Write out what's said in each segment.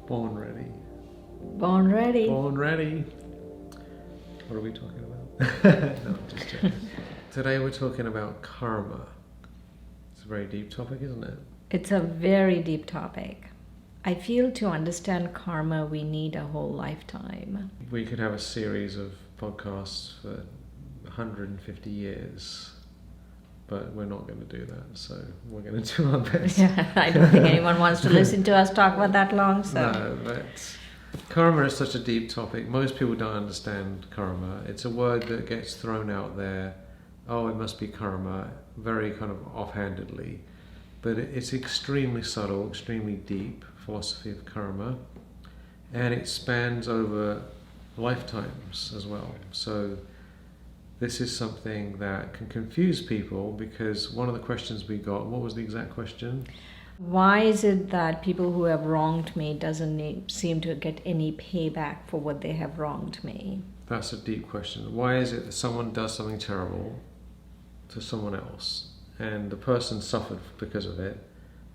Born ready. Born ready. Born ready. What are we talking about? No, I'm just joking. Today we're talking about karma. It's a very deep topic, isn't it? It's a very deep topic. I feel to understand karma, we need a whole lifetime. We could have a series of podcasts for 150 years, but we're not going to do that, so we're going to do our best. I don't think anyone wants to listen to us talk about that long. So. No, but karma is such a deep topic. Most people don't understand karma. It's a word that gets thrown out there. Oh, it must be karma, very kind of offhandedly. But it's extremely subtle, extremely deep philosophy of karma. And it spans over lifetimes as well. So this is something that can confuse people, because one of the questions we got, what was the exact question? Why is it that people who have wronged me doesn't seem to get any payback for what they have wronged me? That's a deep question. Why is it that someone does something terrible to someone else and the person suffered because of it,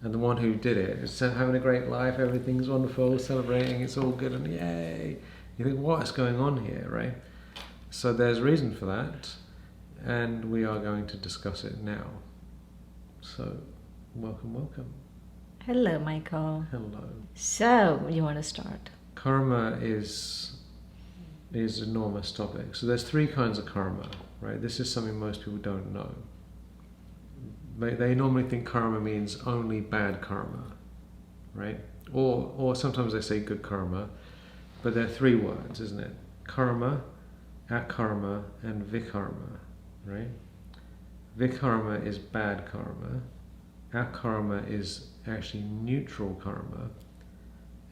and the one who did it is having a great life, everything's wonderful, celebrating, it's all good and yay? You think, what's going on here, right? So there's reason for that, and we are going to discuss it now. So welcome. Hello, Michael. Hello. So, you want to start? Karma is an enormous topic. So there's three kinds of karma, right? This is something most people don't know. They normally think karma means only bad karma, right? Or sometimes they say good karma, but there are three words, isn't it? Karma, akarma, and vikarma, right? Vikarma is bad karma. Akarma is actually neutral karma,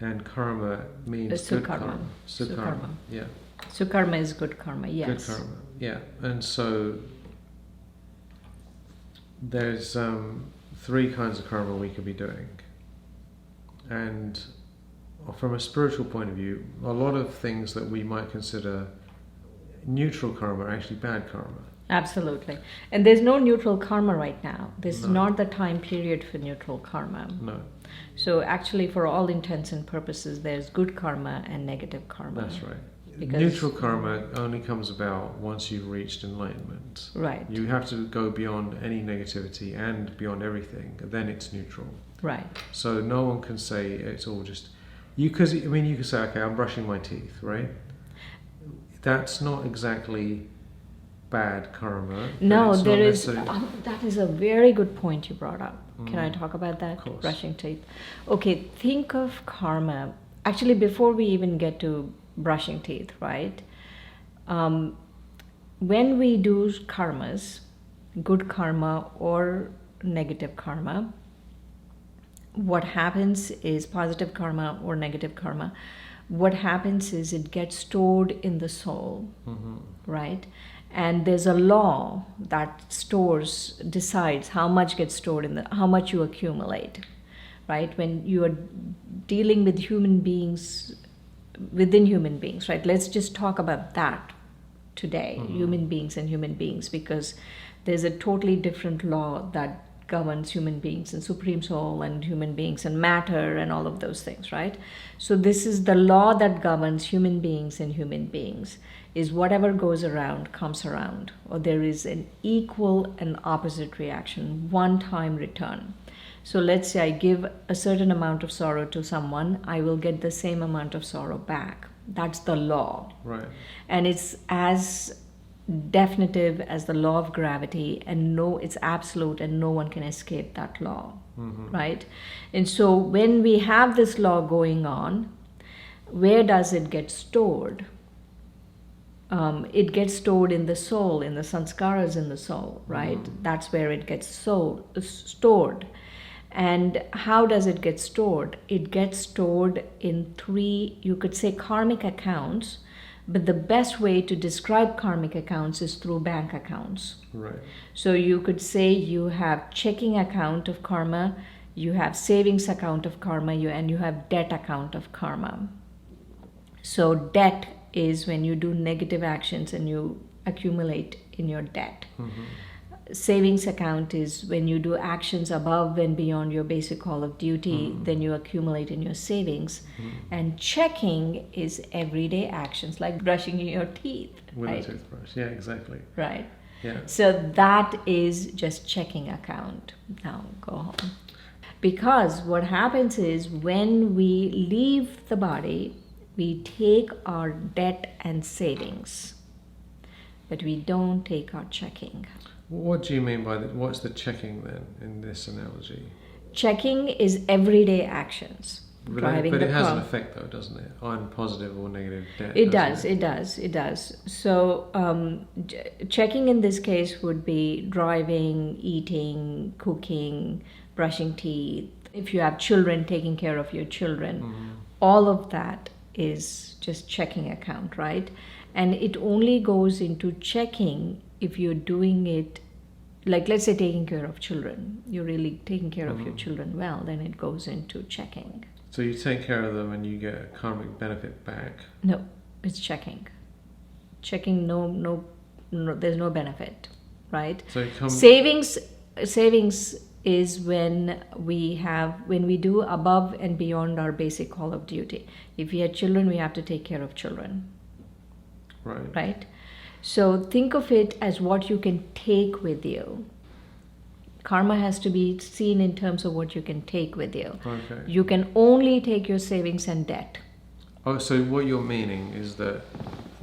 and karma means good karma. Sukarma. Yeah. Sukarma is good karma, yes. Good karma, yeah. And so there's three kinds of karma we could be doing. And from a spiritual point of view, a lot of things that we might consider neutral karma are actually bad karma. Absolutely. And there's no neutral karma right now. This is not the time period for neutral karma. No. So actually, for all intents and purposes, there's good karma and negative karma. That's right. Because neutral karma only comes about once you've reached enlightenment. Right. You have to go beyond any negativity and beyond everything, then it's neutral. Right. So no one can say it's all just... you can say, okay, I'm brushing my teeth, right? That's not exactly bad karma. No, there is... that is a very good point you brought up. Can I talk about that? Of course. Brushing teeth. Okay, think of karma. Actually, before we even get to brushing teeth, right? When we do karmas, good karma or negative karma, what happens is positive karma or negative karma. What happens is it gets stored in the soul, right? And there's a law that decides how much gets stored how much you accumulate, right? When you are dealing with human beings, within human beings, right? Let's just talk about that today, human beings and human beings, because there's a totally different law that governs human beings and supreme soul and human beings and matter and all of those things, right? So this is the law that governs human beings and human beings, is whatever goes around comes around, or there is an equal and opposite reaction, one-time return. So let's say I give a certain amount of sorrow to someone, I will get the same amount of sorrow back. That's the law. Right. And it's as definitive as the law of gravity, and it's absolute, and no one can escape that law, right? And so when we have this law going on, where does it get stored? It gets stored in the soul, in the sanskaras in the soul, right? That's where it gets stored. And how does it get stored? It gets stored in three, you could say, karmic accounts, but the best way to describe karmic accounts is through bank accounts. Right. So you could say you have checking account of karma, you have savings account of karma, and you have debt account of karma. So debt is when you do negative actions and you accumulate in your debt. savings account is when you do actions above and beyond your basic call of duty, then you accumulate in your savings. And checking is everyday actions like brushing your teeth, With right? a toothbrush. Yeah, exactly. Right. Yeah. So that is just checking account. Now go home. Because what happens is when we leave the body, we take our debt and savings, but we don't take our checking. What do you mean by that? What's the checking then in this analogy? Checking is everyday actions. Driving But the it has car. an effect though, doesn't it? On positive or negative debt. It doesn't does, it does. So checking in this case would be driving, eating, cooking, brushing teeth. If you have children, taking care of your children. All of that is just checking account, right? And it only goes into checking if you're doing it, like let's say taking care of children. You're really taking care of your children well, then it goes into checking. So you take care of them and you get a karmic benefit back. No, it's checking. Checking, no, there's no benefit, right? So you come. Savings is when we do above and beyond our basic call of duty. If we have children, we have to take care of children, Right. right? So think of it as what you can take with you. Karma has to be seen in terms of what you can take with you. Okay. You can only take your savings and debt. Oh, so what you're meaning is that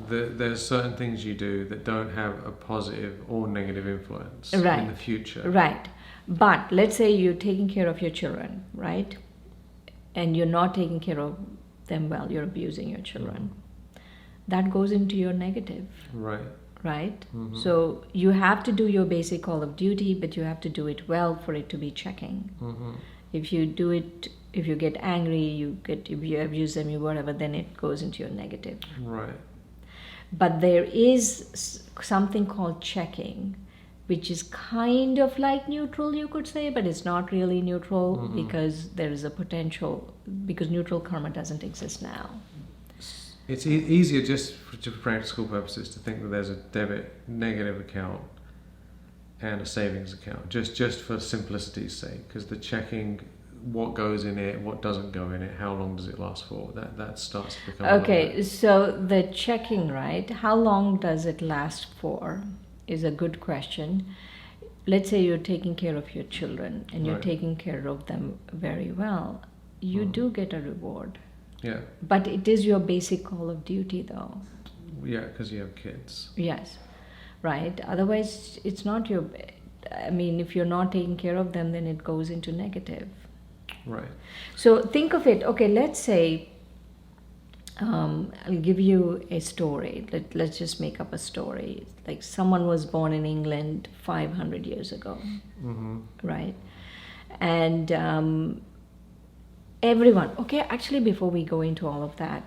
there's certain things you do that don't have a positive or negative influence Right. in the future. Right. But let's say you're taking care of your children, right? And you're not taking care of them well, you're abusing your children. That goes into your negative, Right. right? So you have to do your basic call of duty, but you have to do it well for it to be checking. If you do it, if you get angry, if you abuse them, you whatever, then it goes into your negative. Right. But there is something called checking, which is kind of like neutral, you could say, but it's not really neutral because there is a potential, because neutral karma doesn't exist now. It's easier just for practical purposes to think that there's a debit negative account and a savings account, just for simplicity's sake, because the checking, what goes in it, what doesn't go in it, how long does it last for, that starts to become Okay, so the checking, right? How long does it last for is a good question. Let's say you're taking care of your children and you're Right. taking care of them very well. You do get a reward. Yeah, But it is your basic call of duty, though. yeah, because you have kids. Yes, right. Otherwise, it's not your. I mean, if you're not taking care of them, then it goes into negative. Right. So think of it. Okay, let's say I'll give you a story. Let's just make up a story. Like someone was born in England 500 years ago, right? And everyone. Okay, actually, before we go into all of that,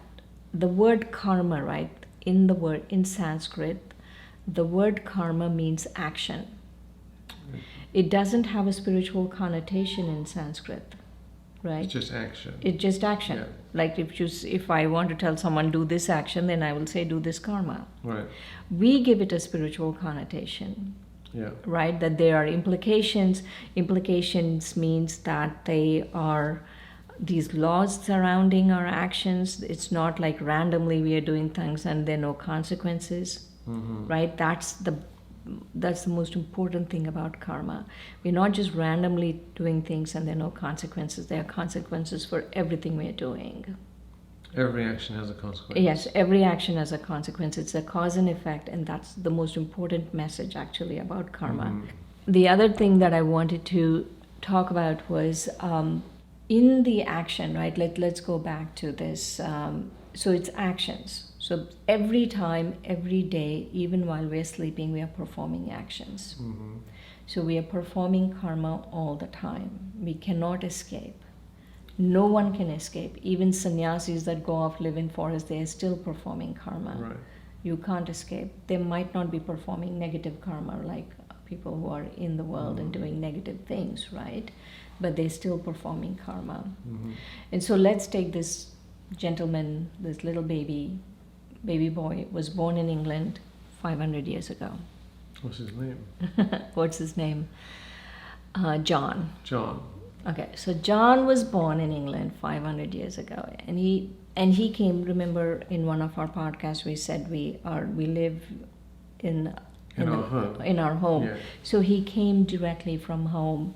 the word karma, right? In Sanskrit, the word karma means action. It doesn't have a spiritual connotation in Sanskrit, right? It's just action. It's just action. Yeah. Like if I want to tell someone do this action, then I will say do this karma. Right. We give it a spiritual connotation, Yeah. right? That there are implications. Implications means that they are these laws surrounding our actions. It's not like randomly we are doing things and there are no consequences, right? That's the most important thing about karma. We're not just randomly doing things and there are no consequences. There are consequences for everything we're doing. Every action has a consequence. Yes, every action has a consequence. It's a cause and effect, and that's the most important message actually about karma. The other thing that I wanted to talk about was in the action, right? Let's go back to this. So it's actions. So every time, every day, even while we're sleeping, we are performing actions. So we are performing karma all the time. We cannot escape. No one can escape. Even sannyasis that go off, live in forests, they are still performing karma. Right. You can't escape. They might not be performing negative karma like people who are in the world and doing negative things, right? But they're still performing karma. And so let's take this gentleman, this little baby boy, was born in England 500 years ago. What's his name? What's his name? John. John. Okay, so John was born in England 500 years ago, and he came. Remember, in one of our podcasts, we said we live in our home. Yeah. So he came directly from home,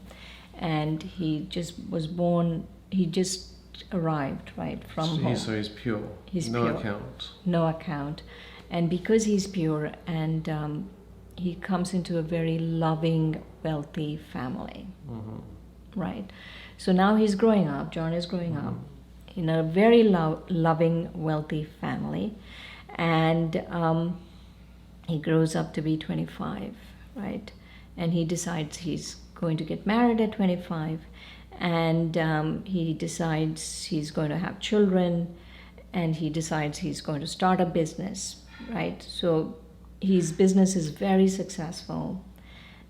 and he just was born. He just arrived right from home. So he's pure. He's no pure. account. No account, and because he's pure, and he comes into a very loving, wealthy family. Mm-hmm. Right. So now he's growing up. John is growing up in a very loving, wealthy family, and he grows up to be 25, right? And he decides he's going to get married at 25, and he decides he's going to have children, and he decides he's going to start a business, right? So his business is very successful,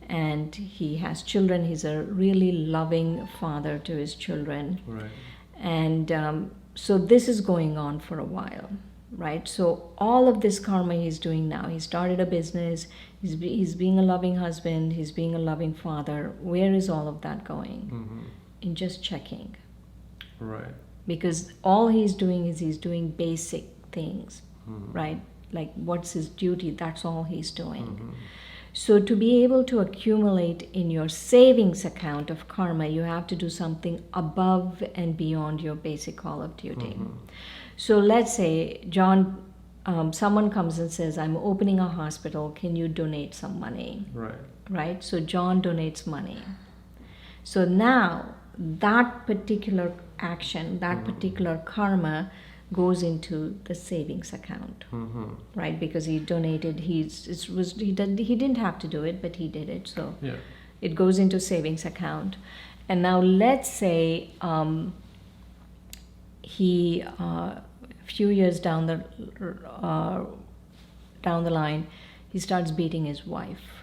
and he has children. He's a really loving father to his children. Right. And so this is going on for a while, right? So all of this karma he's doing now, he started a business, he's being a loving husband, he's being a loving father. Where is all of that going? Mm-hmm. In just checking. Right. Because all he's doing is he's doing basic things, right? Like what's his duty, that's all he's doing. Mm-hmm. So to be able to accumulate in your savings account of karma, you have to do something above and beyond your basic call of duty. Mm-hmm. So let's say, John, someone comes and says, I'm opening a hospital, can you donate some money? Right. Right? So John donates money. So now that particular action, that particular karma goes into the savings account, right? Because he donated, he didn't have to do it, but he did it. So Yeah. it goes into savings account. And now let's say he a few years down the line, he starts beating his wife.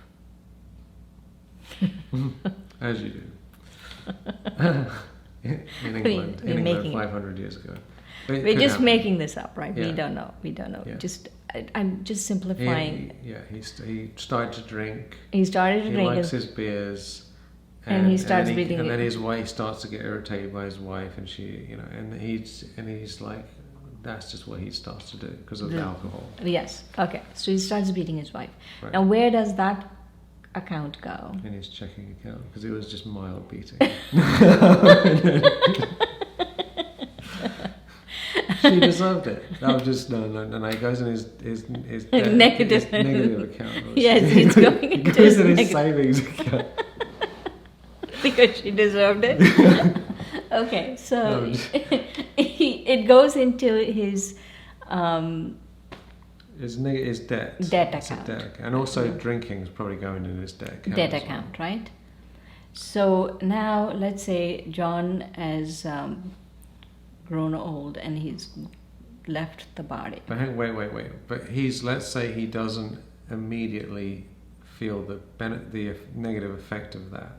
As you do. in England, We're making 500 years ago. We're just making this up, right? Yeah. We don't know. Yeah. I'm just simplifying. He started to drink. He started to He drink. likes his beers. And he starts beating. And then his wife starts to get irritated by his wife, and she, and he's like, that's just what he starts to do because of the alcohol. Yes. Okay. So he starts beating his wife. Right. Now, where does that account go? In his checking account, because it was just mild beating. She deserved it. That was just no. It goes in his Negative. his negative account. Yes, it's going into it goes his in his negative. savings account. Because she deserved it. Okay, so No, it goes into his his debt. Debt It's a account. debt account. And also drinking is probably going in his debt account. debt as well. account, right? So now let's say John has grown old and he's left the body. But wait. But let's say he doesn't immediately feel the negative effect of that.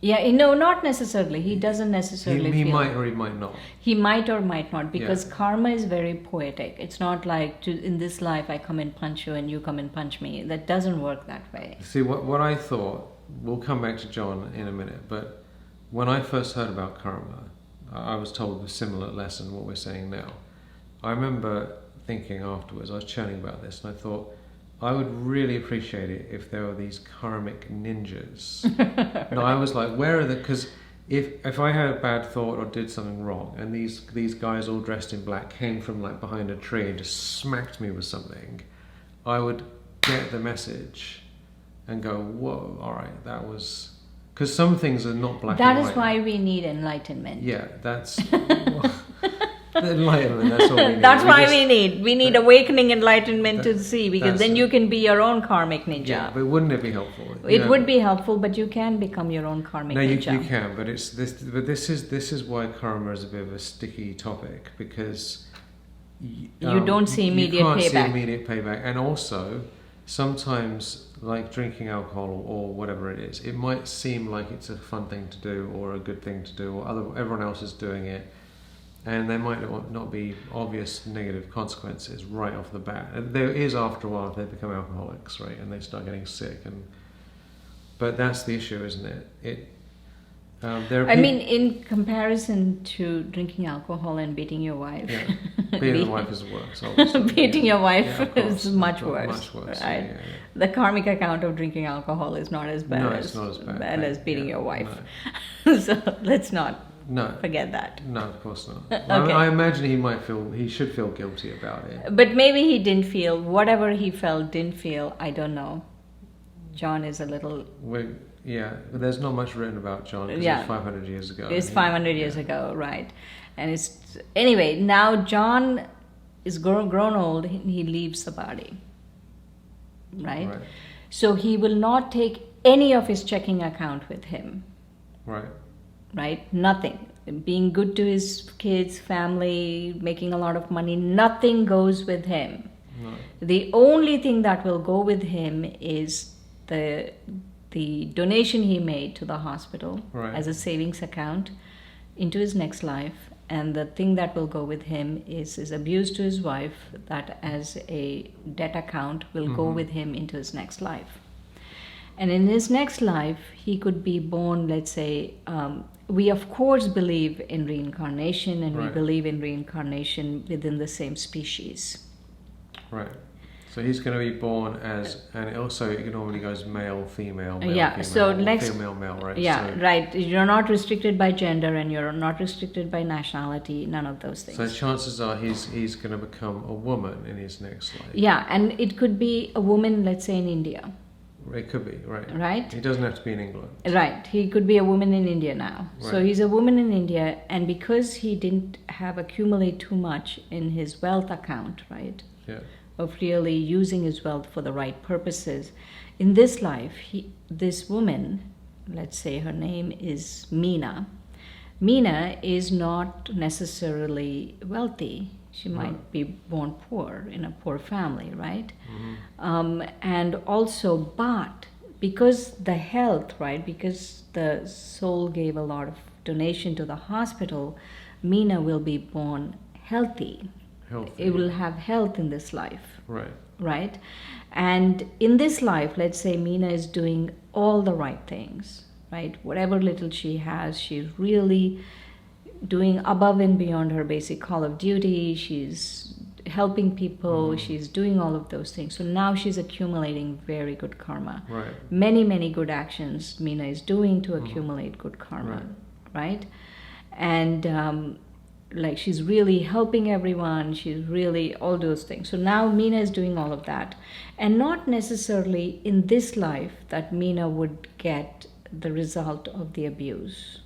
Yeah, no, not necessarily. He doesn't necessarily He feel. might or he might not. He might or might not, because Yeah. karma is very poetic. It's not like in this life I come and punch you and you come and punch me. That doesn't work that way. See, what I thought, we'll come back to John in a minute, but when I first heard about karma, I was told a similar lesson, what we're saying now. I remember thinking afterwards, I was churning about this, and I thought, I would really appreciate it if there were these karmic ninjas. And I was like, where are the... Because if I had a bad thought or did something wrong, and these guys all dressed in black came from like behind a tree and just smacked me with something, I would get the message and go, whoa, all right, that was... Because some things are not black That and is white. why we need enlightenment. Yeah, that's... enlightenment, that's all we need. That's why just- we need awakening enlightenment to see, because that's then it. you can be your own karmic ninja. Yeah, but wouldn't it be helpful? It would be helpful, but you can become your own karmic No, you ninja. can, but this is why karma is a bit of a sticky topic, because You don't see immediate you can't see payback. immediate payback, and also sometimes, like drinking alcohol or whatever it is, it might seem like it's a fun thing to do or a good thing to do, or everyone else is doing it, and there might not be obvious negative consequences right off the bat. And there is after a while if they become alcoholics, right, and they start getting sick. But that's the issue, isn't it? There are I mean, in comparison to drinking alcohol and beating your wife, beating your wife is worse. Obviously. beating your wife of course. is much Much worse. worse. Right? Yeah. The karmic account of drinking alcohol is not as bad, No, it's not as bad. as beating Yeah, your wife. So let's not No. forget that. No, of course not. Okay. I imagine he should feel guilty about it. But maybe he didn't feel whatever he felt. Didn't feel. I don't know. John is a little. But there's not much written about John because Yeah. it was 500 years ago. It's 500 years ago, right? And it's anyway. Now John is grown old. He leaves the body, right? So he will not take any of his checking account with him, Right. right? Nothing. Being good to his kids, family, making a lot of money. Nothing goes with him. No. The only thing that will go with him is the donation he made to the hospital Right. as a savings account into his next life, and the thing that will go with him is his abuse to his wife, that as a debt account will go with him into his next life. And in his next life, he could be born, let's say, we of course believe in reincarnation, and we Right. believe in reincarnation within the same species. Right. So he's going to be born as, and also it normally goes male, female, male, Yeah, female, so or next- female, male, right? Yeah, So, right. You're not restricted by gender, and you're not restricted by nationality, none of those things. So chances are he's going to become a woman in his next life. Yeah, and it could be a woman, let's say in India, It could be, right? right? He doesn't have to be in England. Right. He could be a woman in India now. So Right. he's a woman in India, and because he didn't have accumulate too much in his wealth account, right? Yeah. Of really using his wealth for the right purposes. In this life, this woman, let's say her name is Meena. Meena is not necessarily wealthy. She might be born poor in a poor family, right? And also, but because the health, right? Because the soul gave a lot of donation to the hospital, Meena will be born healthy. Healthy. It will have health in this life, Right. right? And in this life, let's say Meena is doing all the right things, right? Whatever little she has, she's really doing above and beyond her basic call of duty. She's helping people, she's doing all of those things. So now she's accumulating very good karma. Right. Many, many good actions Meena is doing to accumulate good karma, right? And like she's really helping everyone, she's really all those things. So now Meena is doing all of that, and not necessarily in this life that Meena would get the result of the abuse.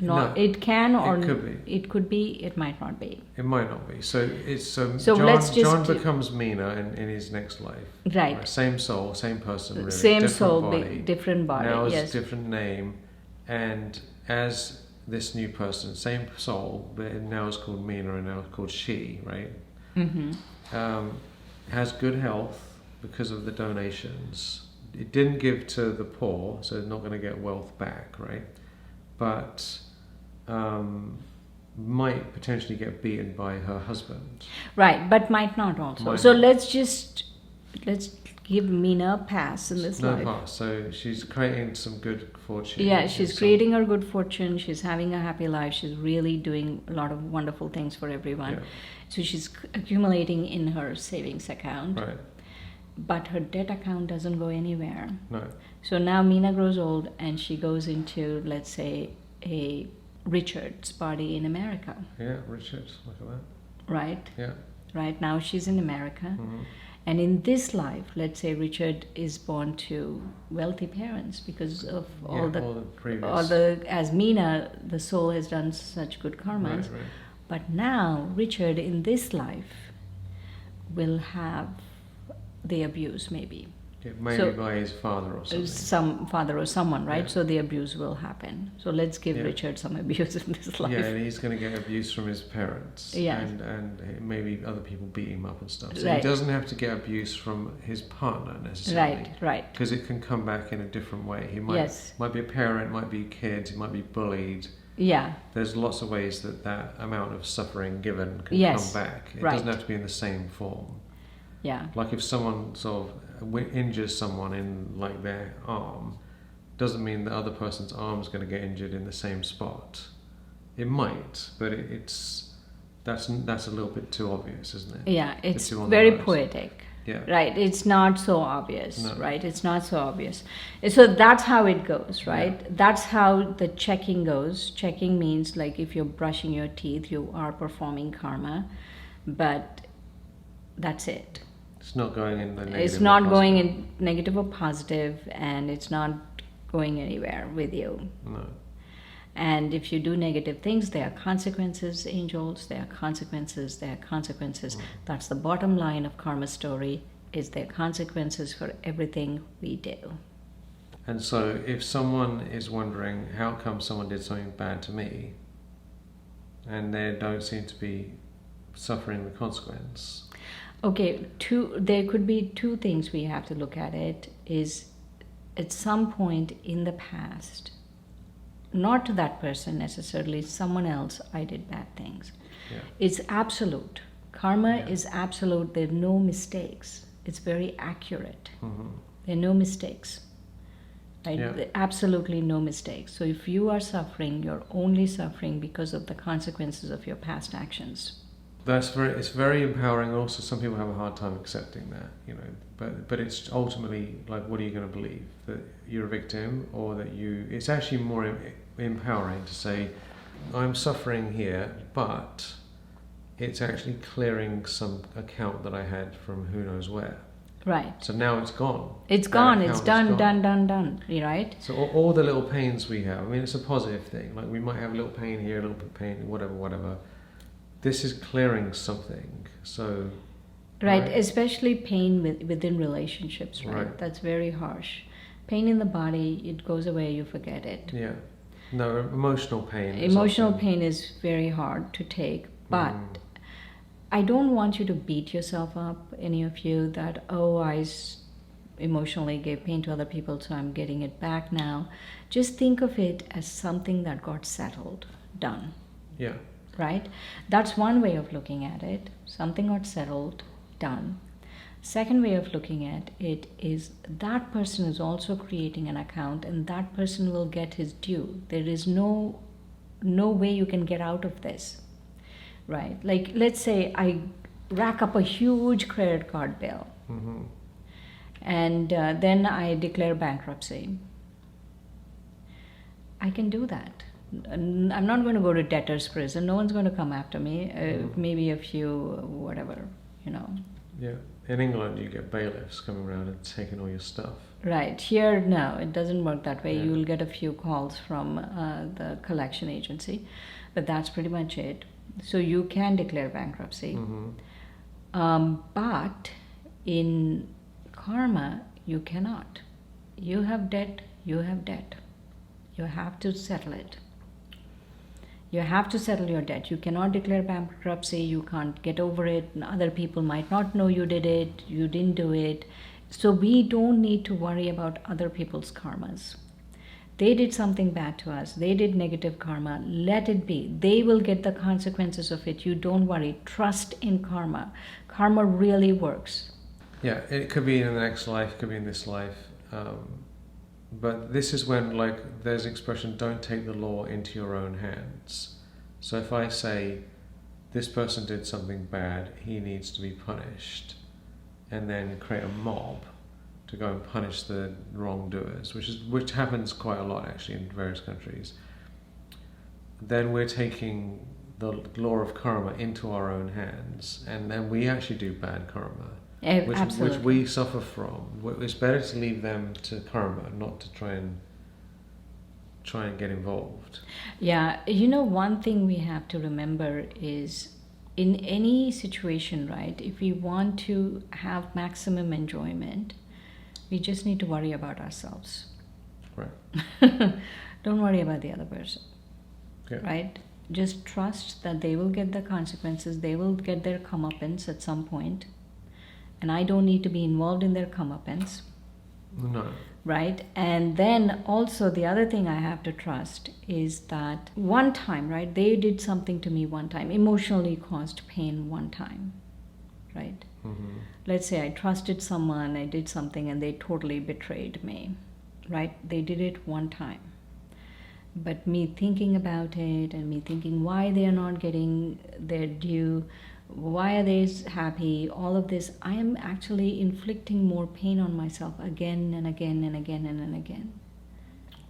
No, It can, or it could be. It could be, it might not be. It might not be. So it's So John, let's just John do- becomes Meena in his next life. Right. Same soul, same person, really. Same different soul, body. different body. Now it's Yes. a different name, and as this new person, same soul, but now is called Meena and now it's called she, right? Has good health because of the donations. It didn't give to the poor, so it's not going to get wealth back, right? But might potentially get beaten by her husband. Right, but might not also. Might So not. let's give Meena a pass in this No life. pass. So she's creating some good fortune. Yeah, and she's some- creating her good fortune. She's having a happy life. She's really doing a lot of wonderful things for everyone. Yeah. So she's accumulating in her savings account, Right. but her debt account doesn't go anywhere. No. So now Meena grows old and she goes into, let's say, a Richard's party in America, Yeah, Richard. Look at that. right? Yeah. Right now she's in America. Mhm. And in this life, let's say Richard is born to wealthy parents because of all Yeah, the previous. as Meena, the soul has done such good karmas. Right, right. But now Richard in this life will have the abuse, maybe Yeah, maybe So- by his father or something. some father or someone, right? Yeah. So the abuse will happen. So let's give Yeah. Richard some abuse in this life. Yeah, and he's going to get abuse from his parents. Yeah. And maybe other people beat him up and stuff. So Right. he doesn't have to get abuse from his partner necessarily. Right. Because it can come back in a different way. He might Yes. might be a parent, might be kids, he might be bullied, Yeah. There's lots of ways that amount of suffering given can Yes. come back. It Right. doesn't have to be in the same form. Yeah. Like if someone sort of injures someone in like their arm, doesn't mean the other person's arm is going to get injured in the same spot. It might, but that's a little bit too obvious, isn't it? Yeah, it's too on the very nose. poetic. Yeah. Right, it's not so obvious, No. right? It's not so obvious. So that's how it goes, right? Yeah. That's how the checking goes. Checking means like if you're brushing your teeth, you are performing karma, but that's it. It's not going in the negative. It's not going in negative or positive, and it's not going anywhere with you. No. And if you do negative things, there are consequences, angels. There are consequences. There are consequences. That's the bottom line of karma story, is there are consequences for everything we do. And so if someone is wondering how come someone did something bad to me and they don't seem to be suffering the consequence. Okay, there could be two things we have to look at it, is at some point in the past, not to that person necessarily, someone else, I did bad things. Yeah. It's absolute. Karma Yeah. is absolute. There are no mistakes. It's very accurate. Mm-hmm. There are no mistakes. Right? Yeah. There are absolutely no mistakes. So if you are suffering, you're only suffering because of the consequences of your past actions. It's very empowering. Also, some people have a hard time accepting that, but it's ultimately like, what are you going to believe? That you're a victim, or that it's actually more empowering to say, I'm suffering here, but it's actually clearing some account that I had from who knows where. Right. So now it's gone. It's That gone. account It's is done, gone. done. Right? So all the little pains we have, I mean, it's a positive thing. Like we might have a little pain here, a little bit of pain, whatever. This is clearing something. So Right. Especially pain within relationships. Right? That's very harsh. Pain in the body, it goes away, you forget it. yeah, no, emotional pain. Emotional pain is very hard to take, but I don't want you to beat yourself up, any of you, that, I emotionally gave pain to other people, so I'm getting it back now. Just think of it as something that got settled, done. Yeah. Right? That's one way of looking at it. Something got settled, done. Second way of looking at it is that person is also creating an account, and that person will get his due. There is no way you can get out of this. Right? Like, let's say I rack up a huge credit card bill, Mm-hmm. and then I declare bankruptcy. I can do that. I'm not going to go to debtor's prison. No one's going to come after me. Maybe a few, whatever, Yeah. In England, you get bailiffs coming around and taking all your stuff. Right. Here, no, it doesn't work that way. Yeah. You will get a few calls from the collection agency, but that's pretty much it. So you can declare bankruptcy. Mm-hmm. But in karma, you cannot. You have debt, you have debt. You have to settle it. You have to settle your debt. You cannot declare bankruptcy. You can't get over it. Other people might not know you did it. You didn't do it. So we don't need to worry about other people's karmas. They did something bad to us. They did negative karma. Let it be. They will get the consequences of it. You don't worry. Trust in karma. Karma really works. Yeah, it could be in the next life, could be in this life. But this is when, like, there's an expression, don't take the law into your own hands. So if I say, this person did something bad, he needs to be punished, and then create a mob to go and punish the wrongdoers, which happens quite a lot actually in various countries, then we're taking the law of karma into our own hands, and then we actually do bad karma. Which we suffer from. It's better to leave them to karma, not to try and get involved. Yeah, one thing we have to remember is, in any situation, right, if we want to have maximum enjoyment, we just need to worry about ourselves. Right. Don't worry about the other person. Yeah. Right? Just trust that they will get the consequences, they will get their comeuppance at some point. And I don't need to be involved in their comeuppance. No. Right? And then also the other thing I have to trust is that one time, right, they did something to me one time, emotionally caused pain one time, right? Mm-hmm. Let's say I trusted someone, I did something and they totally betrayed me, right? They did it one time. But me thinking about it and me thinking why they are not getting their due, why are they happy, all of this, I am actually inflicting more pain on myself again and again and again and again.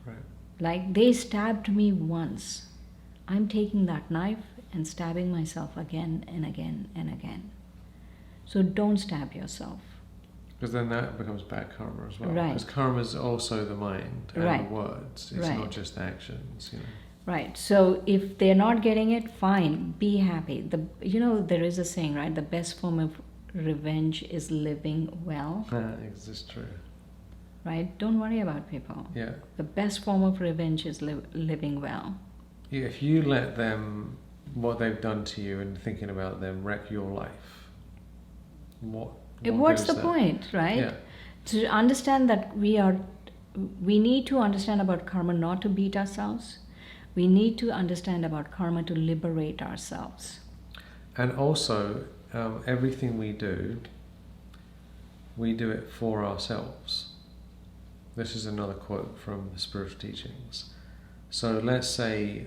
Right. Like they stabbed me once. I'm taking that knife and stabbing myself again and again and again. So don't stab yourself. Because then that becomes bad karma as well. Right. Because karma is also the mind and Right. the words. It's Right. not just actions, you know. Right. So if they're not getting it, fine. Be happy. There is a saying, right? The best form of revenge is living well. It's just true. Right? Don't worry about people. Yeah. The best form of revenge is living well. Yeah. If you let them, what they've done to you and thinking about them, wreck your life, what's What's the that? point, right? Yeah. To understand that we need to understand about karma not to beat ourselves. We need to understand about karma to liberate ourselves. And also, everything we do it for ourselves. This is another quote from the spiritual teachings. So let's say,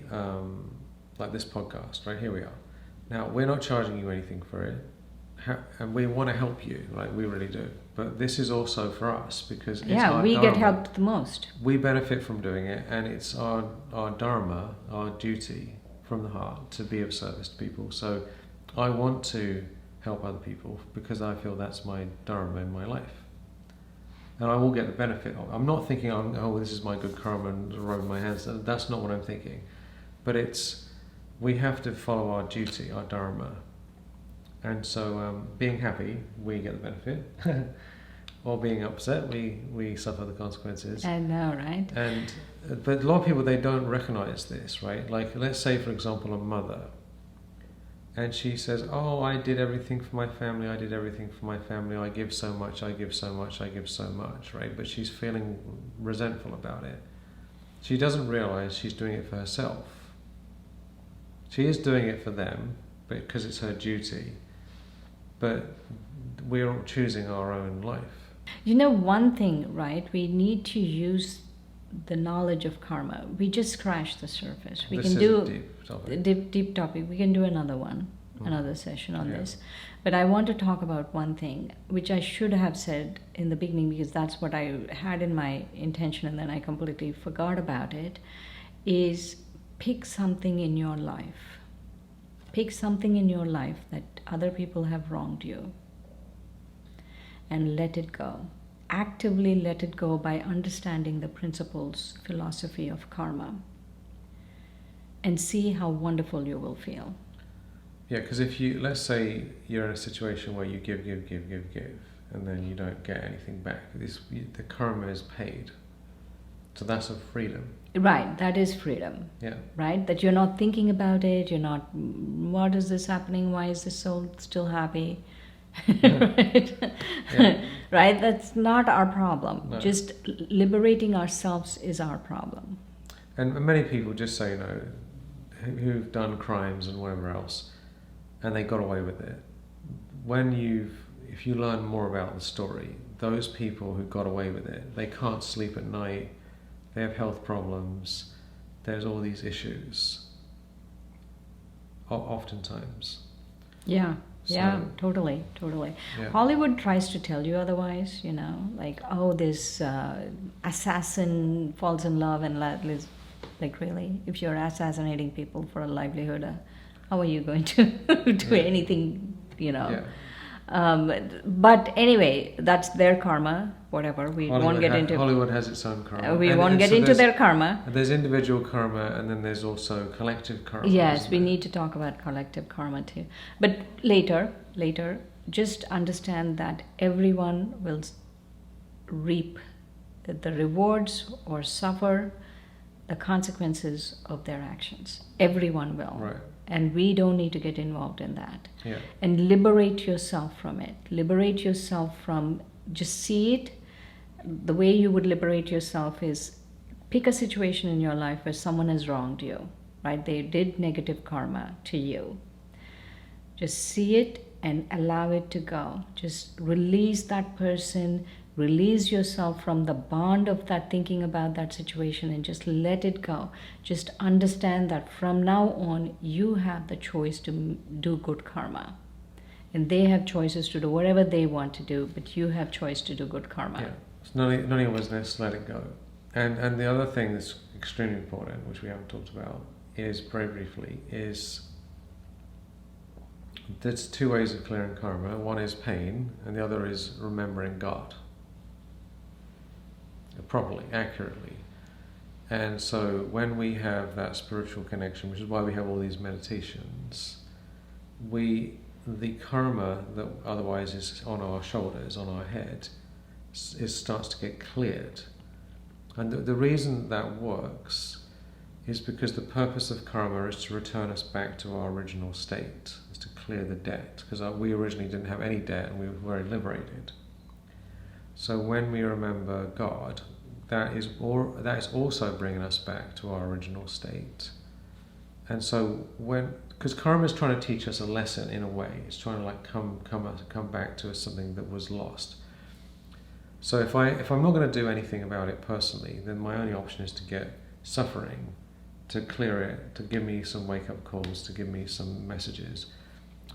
like this podcast, right? Here we are. Now, we're not charging you anything for it. And we want to help you, like we really do. But this is also for us because it's our we dharma. get helped the most. We benefit from doing it, and it's our dharma, our duty from the heart to be of service to people. So I want to help other people because I feel that's my dharma in my life. And I will get the benefit of it. I'm not thinking, this is my good karma and rubbing my hands. That's not what I'm thinking. But we have to follow our duty, our dharma. And so being happy, we get the benefit. Or being upset, we suffer the consequences. I know, right? But a lot of people, they don't recognize this, right? Like, let's say, for example, a mother. And she says, I did everything for my family, I did everything for my family, I give so much, I give so much, I give so much, right? But she's feeling resentful about it. She doesn't realize she's doing it for herself. She is doing it for them, because it's her duty. But we're choosing our own life. One thing, right? We need to use the knowledge of karma. We just scratched the surface. We This can is do a deep topic. Deep topic. We can do another one, another session on this. But I want to talk about one thing, which I should have said in the beginning because that's what I had in my intention and then I completely forgot about it, is pick something in your life. Pick something in your life that other people have wronged you and let it go. Actively let it go by understanding the principles, philosophy of karma, and see how wonderful you will feel. Yeah, because let's say you're in a situation where you give, and then you don't get anything back. The karma is paid. So that's a freedom. Right, that is freedom. Yeah. Right? That you're not thinking about it, you're not, what is this happening? Why is this soul still happy? Right? Yeah. Right? That's not our problem. No. Just liberating ourselves is our problem. And many people just say, who've done crimes and whatever else, and they got away with it. If you learn more about the story, those people who got away with it, they can't sleep at night, they have health problems, there's all these issues, oftentimes. Yeah. Yeah, So- totally. Yeah. Hollywood tries to tell you otherwise, like, this assassin falls in love and like, really, if you're assassinating people for a livelihood, how are you going to do anything, Yeah. But anyway, that's their karma, whatever. We won't get into. Hollywood has its own karma. We And- won't and get so into their karma. There's individual karma, and then there's also collective karma. Yes, isn't we there? need to talk about collective karma too. But later, just understand that everyone will reap the rewards or suffer the consequences of their actions. Everyone will. Right. And we don't need to get involved in that. Yeah. And liberate yourself from it. Liberate yourself from, just see it, the way you would liberate yourself is pick a situation in your life where someone has wronged you, right? They did negative karma to you. Just see it and allow it to go. Just release that person, release yourself from the bond of that thinking about that situation and just let it go. Just understand that from now on, you have the choice to do good karma. And they have choices to do whatever they want to do, but you have choice to do good karma. Yeah, it's none of your business, let it go. And the other thing that's extremely important, which we haven't talked about, is very briefly, is there's two ways of clearing karma. One is pain, and the other is remembering God properly, accurately. And so when we have that spiritual connection, which is why we have all these meditations, the karma that otherwise is on our shoulders, on our head, starts to get cleared. And the reason that works is because the purpose of karma is to return us back to our original state, is to clear the debt, because we originally didn't have any debt and we were very liberated. So when we remember God, that is also bringing us back to our original state. And so because karma is trying to teach us a lesson in a way, it's trying to like come back to us something that was lost. So if I'm not going to do anything about it personally, then my only option is to get suffering to clear it, to give me some wake-up calls, to give me some messages.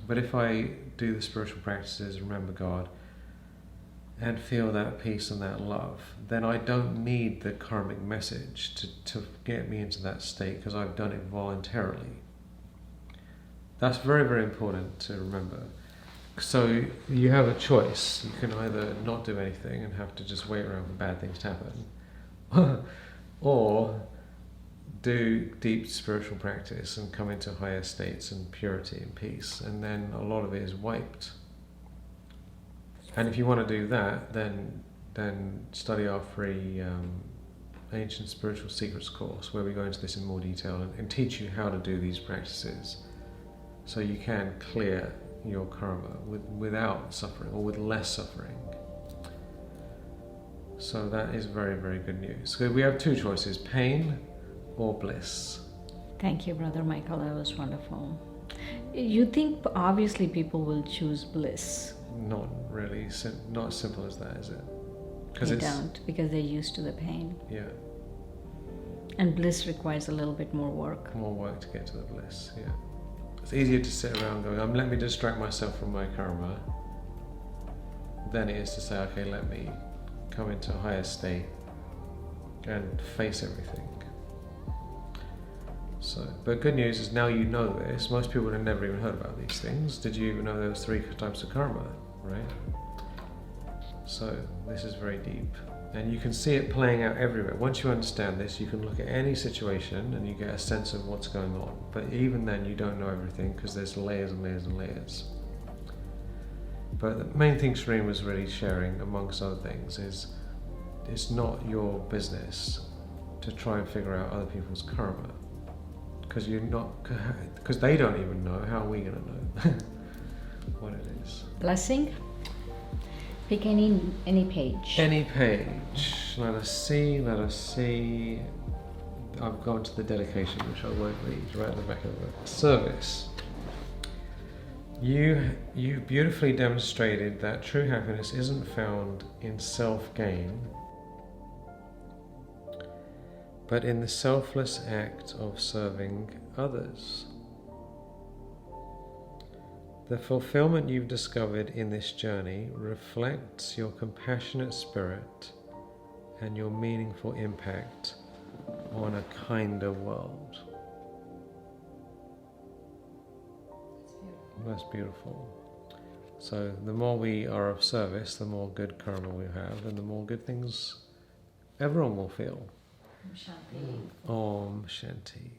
But if I do the spiritual practices, remember God, and feel that peace and that love, then I don't need the karmic message to get me into that state, because I've done it voluntarily. That's very, very important to remember. So you have a choice. You can either not do anything and have to just wait around for bad things to happen, or do deep spiritual practice and come into higher states and purity and peace, and then a lot of it is wiped. And if you want to do that, then study our free Ancient Spiritual Secrets course, where we go into this in more detail and teach you how to do these practices, so you can clear your karma without suffering, or with less suffering. So that is very, very good news. So we have two choices: pain or bliss. Thank you, Brother Michael. That was wonderful. You think obviously people will choose bliss? Not really. Not as simple as that, is it? They don't, because they're used to the pain. Yeah. And bliss requires a little bit more work. More work to get to the bliss. Yeah. It's easier to sit around going, let me distract myself from my karma, than it is to say, okay, let me come into a higher state and face everything. So, but good news is now you know this. Most people have never even heard about these things. Did you even know there was 3 types of karma, right? So this is very deep. And you can see it playing out everywhere. Once you understand this, you can look at any situation and you get a sense of what's going on. But even then, you don't know everything, because there's layers and layers and layers. But the main thing Shireen was really sharing, amongst other things, is it's not your business to try and figure out other people's karma. Because they don't even know. How are we going to know what it is? Blessing? Pick any page. Any page. Let us see. I've gone to the dedication, which I won't read, right at the back of the book. Service. You beautifully demonstrated that true happiness isn't found in self-gain, but in the selfless act of serving others. The fulfillment you've discovered in this journey reflects your compassionate spirit and your meaningful impact on a kinder world. That's beautiful. So the more we are of service, the more good karma we have, and the more good things everyone will feel. Shanti. Om Shanti.